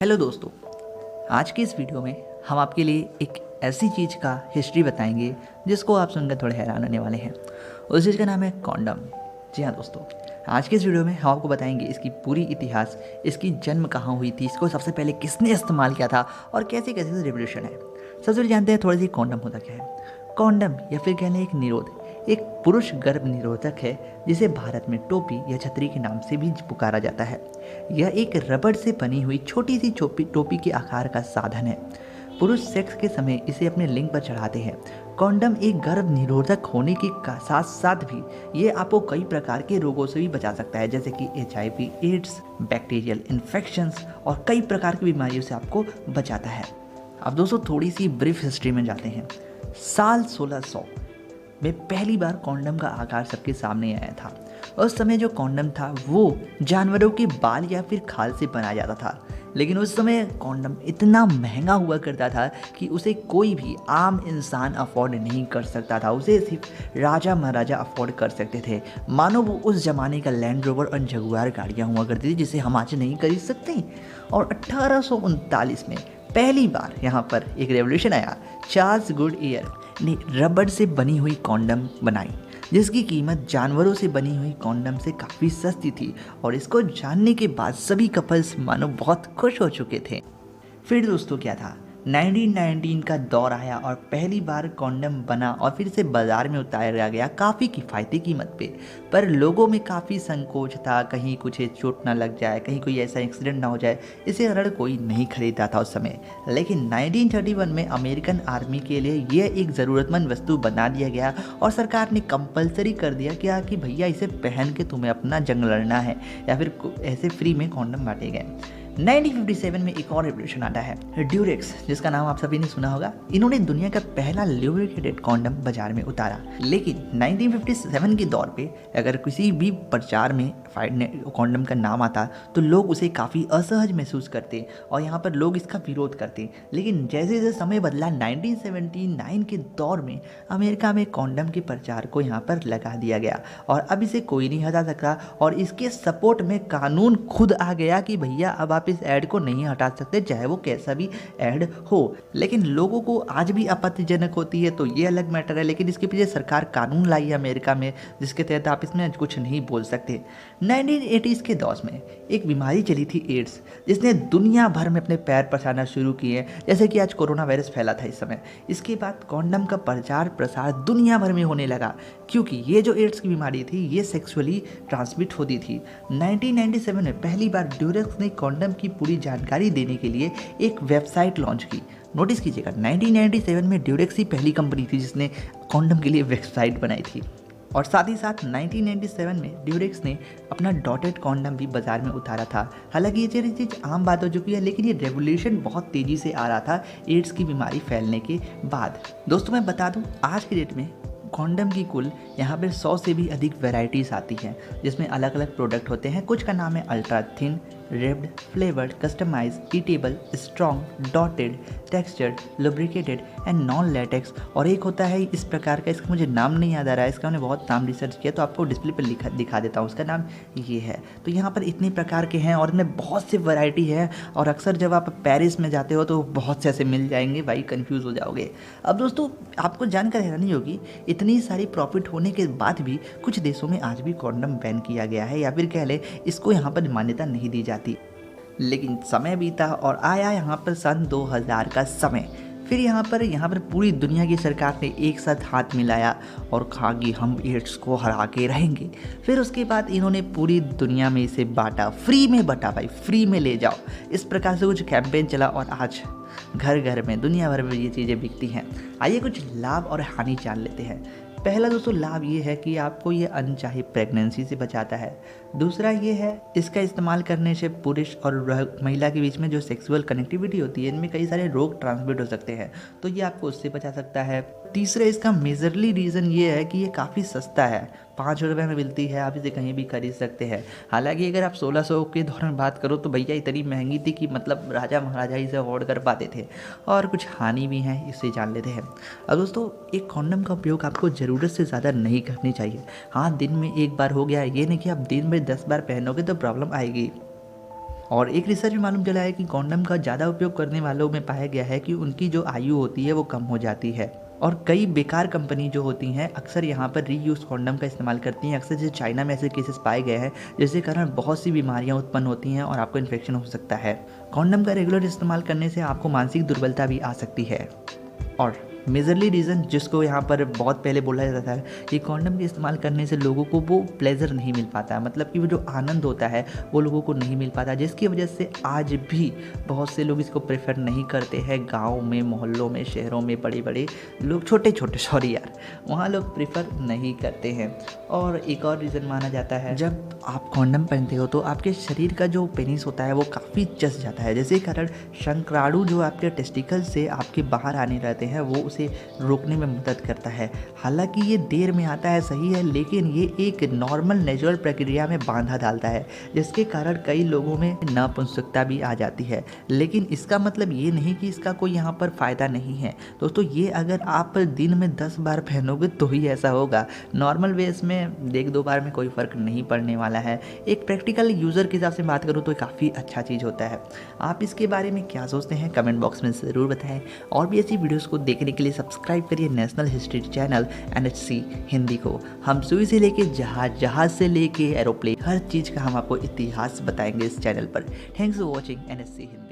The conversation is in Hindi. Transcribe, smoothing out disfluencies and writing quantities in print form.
हेलो दोस्तों, आज की इस वीडियो में हम आपके लिए एक ऐसी चीज़ का हिस्ट्री बताएंगे जिसको आप सुनकर थोड़े हैरान होने वाले हैं। उस चीज़ का नाम है कॉन्डम। जी हाँ दोस्तों, आज के इस वीडियो में हम आपको बताएंगे इसकी पूरी इतिहास, इसकी जन्म कहाँ हुई थी, इसको सबसे पहले किसने इस्तेमाल किया था और कैसे कैसे रिवोल्यूशन है। सबसे पहले जानते हैं थोड़ी सी कॉन्डम होता क्या है। कॉन्डम या फिर कह लें एक निरोध एक पुरुष गर्भ निरोधक है जिसे भारत में टोपी या छतरी के नाम से भी पुकारा जाता है। यह एक रबड़ से बनी हुई छोटी सी टोपी के आकार का साधन है। पुरुष सेक्स के समय इसे अपने लिंग पर चढ़ाते हैं। कॉन्डम एक गर्भ निरोधक होने के साथ साथ भी ये आपको कई प्रकार के रोगों से भी बचा सकता है, जैसे कि HIV, एड्स, बैक्टीरियल इन्फेक्शंस और कई प्रकार की बीमारियों से आपको बचाता है। अब दोस्तों थोड़ी सी ब्रीफ हिस्ट्री में जाते हैं। साल 1600 में पहली बार कॉन्डम का आकार सबके सामने आया था। उस समय जो कॉन्डम था वो जानवरों के बाल या फिर खाल से बनाया जाता था, लेकिन उस समय कॉन्डम इतना महंगा हुआ करता था कि उसे कोई भी आम इंसान अफोर्ड नहीं कर सकता था। उसे सिर्फ राजा महाराजा अफोर्ड कर सकते थे। मानो वो उस जमाने का लैंड रोवर और जगुआर गाड़ियाँ हुआ करती थी जिसे हम आज नहीं खरीद सकते। और 1839 में पहली बार यहाँ पर एक रेवोल्यूशन आया। चार्ल्स गुडईयर ने रबड़ से बनी हुई कॉन्डम बनाई जिसकी कीमत जानवरों से बनी हुई कॉन्डम से काफ़ी सस्ती थी, और इसको जानने के बाद सभी कपल्स मानो बहुत खुश हो चुके थे। फिर दोस्तों क्या था, 1919 का दौर आया और पहली बार कॉन्डम बना और फिर से बाज़ार में उतारा गया काफ़ी किफ़ायती कीमत पे। पर लोगों में काफ़ी संकोच था, कहीं कुछ चोट ना लग जाए, कहीं कोई ऐसा एक्सीडेंट ना हो जाए, इसे हर कोई नहीं खरीदता था उस समय। लेकिन 1931 में अमेरिकन आर्मी के लिए यह एक ज़रूरतमंद वस्तु बना दिया गया और सरकार ने कंपलसरी कर दिया कि भैया इसे पहन के तुम्हें अपना जंग लड़ना है, या फिर ऐसे फ्री में कॉन्डम बांटे गए। 1957 में एक और रेवोल्यूशन आता है, ड्यूरेक्स, जिसका नाम आप सभी ने सुना होगा। इन्होंने दुनिया का पहला ल्यूब्रिकेटेड कॉन्डम बाजार में उतारा। लेकिन 1957 के दौर पे अगर किसी भी प्रचार में कॉन्डम का नाम आता तो लोग उसे काफ़ी असहज महसूस करते और यहाँ पर लोग इसका विरोध करते। लेकिन जैसे जैसे समय बदला 1979 के दौर में अमेरिका में कॉन्डम के प्रचार को यहाँ पर लगा दिया गया और अब इसे कोई नहीं हटा सकता। और इसके सपोर्ट में कानून खुद आ गया कि भैया अब आप इस ऐड को नहीं हटा सकते, चाहे वो कैसा भी ऐड हो। लेकिन लोगों को आज भी आपत्तिजनक होती है तो ये अलग मैटर है, लेकिन इसके पीछे सरकार कानून लाई है अमेरिका में जिसके तहत आप इसमें कुछ नहीं बोल सकते। 1980s के दौर में एक बीमारी चली थी एड्स, जिसने दुनिया भर में अपने पैर पसारना शुरू किए, जैसे कि आज कोरोना वायरस फैला था इस समय। इसके बाद कॉन्डम का प्रचार प्रसार दुनिया भर में होने लगा क्योंकि ये जो एड्स की बीमारी थी ये सेक्सुअली ट्रांसमिट होती थी। 1997 में पहली बार ड्यूरेक्स ने कॉन्डम की पूरी जानकारी देने के लिए एक वेबसाइट लॉन्च की। नोटिस कीजिएगा, 1997 में ड्यूरेक्स ही पहली कंपनी थी जिसने कॉन्डम के लिए वेबसाइट बनाई थी। और साथ ही साथ 1997 में ड्यूरेक्स ने अपना डॉटेड कॉन्डम भी बाजार में उतारा था। हालांकि ये चीज़ आम बात हो चुकी है, लेकिन ये रेवोल्यूशन बहुत तेज़ी से आ रहा था एड्स की बीमारी फैलने के बाद। दोस्तों मैं बता दूं, आज की डेट में कॉन्डम की कुल यहाँ पर 100 से भी अधिक वैरायटीज़ आती हैं जिसमें अलग अलग प्रोडक्ट होते हैं। कुछ का नाम है ultra thin, ribbed, flavoured, customise, edible, strong, dotted, textured, lubricated and non latex, और एक होता है इस प्रकार का, इसका मुझे नाम नहीं याद आ रहा है, इसका मैंने बहुत नाम रिसर्च किया तो आपको डिस्प्ले पर दिखा देता हूँ, उसका नाम ये है। तो यहाँ पर इतने प्रकार के हैं और इनमें बहुत सी वैरायटी है और अक्सर जब आप पेरिस में जाते हो तो बहुत से ऐसे मिल जाएंगे, भाई कन्फ्यूज़ हो जाओगे। अब दोस्तों आपको जानकर हैरानी होगी, इतनी सारी प्रॉफिट होने के बाद भी कुछ देशों में आज भी कॉन्डम बैन किया गया है, या फिर कह ले इसको यहाँ पर मान्यता नहीं दी जाती। लेकिन समय बीता और आया यहाँ पर सन 2000 का समय। फिर यहाँ पर पूरी दुनिया की सरकार ने एक साथ हाथ मिलाया और कहा कि हम एड्स को हरा के रहेंगे। फिर उसके बाद इन्होंने पूरी दुनिया में इसे बांटा, फ्री में बांटा, भाई फ्री में ले जाओ, इस प्रकार से कुछ कैंपेन चला और आज घर घर में दुनिया भर में ये चीज़ें बिकती हैं। आइए कुछ लाभ और हानि जान लेते हैं। पहला दोस्तों लाभ ये है कि आपको ये अनचाही प्रेगनेंसी से बचाता है। दूसरा ये है इसका इस्तेमाल करने से पुरुष और महिला के बीच में जो सेक्सुअल कनेक्टिविटी होती है इनमें कई सारे रोग ट्रांसमिट हो सकते हैं, तो ये आपको उससे बचा सकता है। तीसरा इसका मेजरली रीज़न ये है कि ये काफ़ी सस्ता है, 5 रुपये में मिलती है, आप इसे कहीं भी खरीद सकते हैं। हालांकि अगर आप 1600 के दौर में बात करो तो भैया इतनी महंगी थी कि मतलब राजा महाराजा इसे अफोर्ड कर पाते थे। और कुछ हानि भी हैं, इससे जान लेते हैं। अब दोस्तों एक कॉन्डम का उपयोग आपको ज़रूरत से ज़्यादा नहीं करनी चाहिए। हाँ, दिन में एक बार हो गया, ये नहीं कि आप दिन में 10 बार पहनोगे तो प्रॉब्लम आएगी। और एक रिसर्च में मालूम चला है कि कॉन्डम का ज़्यादा उपयोग करने वालों में पाया गया है कि उनकी जो आयु होती है वो कम हो जाती है। और कई बेकार कंपनी जो होती हैं अक्सर यहाँ पर रीयूज कॉन्डम का इस्तेमाल करती हैं। अक्सर जैसे चाइना में ऐसे केसेस पाए गए हैं जिसके कारण बहुत सी बीमारियाँ उत्पन्न होती हैं और आपको इन्फेक्शन हो सकता है। कॉन्डम का रेगुलर इस्तेमाल करने से आपको मानसिक दुर्बलता भी आ सकती है। और मेजरली रीज़न जिसको यहाँ पर बहुत पहले बोला जाता था कि कॉन्डम के इस्तेमाल करने से लोगों को वो प्लेजर नहीं मिल पाता, मतलब कि वो जो आनंद होता है वो लोगों को नहीं मिल पाता, जिसकी वजह से आज भी बहुत से लोग इसको प्रेफर नहीं करते हैं। गांव में, मोहल्लों में, शहरों में बड़े बड़े लोग, छोटे वहाँ लोग प्रेफर नहीं करते हैं। और एक और रीज़न माना जाता है, जब आप कॉन्डम पहनते हो तो आपके शरीर का जो पेनिस होता है वो काफ़ी जस जाता है, जिसके कारण शंकराणु जो आपके टेस्टिकल से आपके बाहर आने रहते हैं वो उसे रोकने में मदद करता है। हालांकि ये देर में आता है, सही है, लेकिन ये एक नॉर्मल नेचुरल प्रक्रिया में बाधा डालता है, जिसके कारण कई लोगों में नपुंसकता भी आ जाती है। लेकिन इसका मतलब ये नहीं कि इसका कोई यहाँ पर फ़ायदा नहीं है दोस्तों। ये अगर आप दिन में 10 बार पहनोगे तो ही ऐसा होगा, नॉर्मल वेस में 1-2 बार में कोई फ़र्क नहीं पड़ने वाला है। एक प्रैक्टिकल यूज़र के हिसाब से बात करूँ तो काफ़ी अच्छा चीज़ होता है। आप इसके बारे में क्या सोचते हैं कमेंट बॉक्स में ज़रूर बताएं। और भी ऐसी वीडियोस को देखने के लिए सब्सक्राइब करिए national history channel NHC Hindi को। हम सुई से लेके जहाज़ से लेके एरोप्लेन, हर चीज़ का हम आपको इतिहास बताएंगे इस चैनल पर। Thanks for watching NHC Hindi.